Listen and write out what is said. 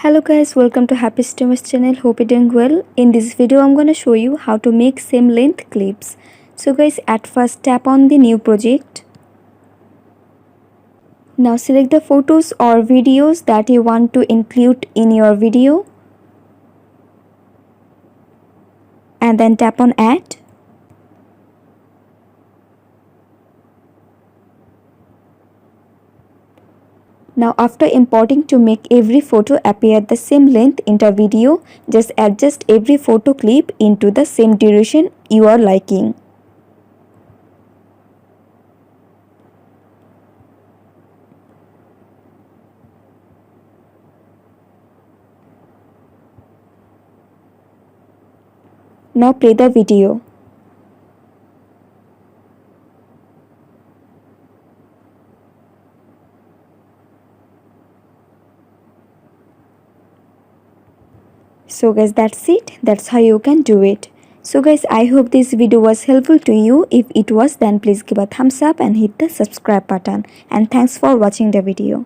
Hello guys, welcome to Happy Streamers channel. Hope you're doing well. In this video I'm gonna show you how to make same length clips. So guys, at first tap on the new project. Now select the photos or videos that you want to include in your video and then tap on add. Now after importing, to make every photo appear the same length in the video, just adjust every photo clip into the same duration you are liking. Now play the video. So guys, that's it. That's how you can do it. So guys, I hope this video was helpful to you. If it was, then please give a thumbs up and hit the subscribe button. And thanks for watching the video.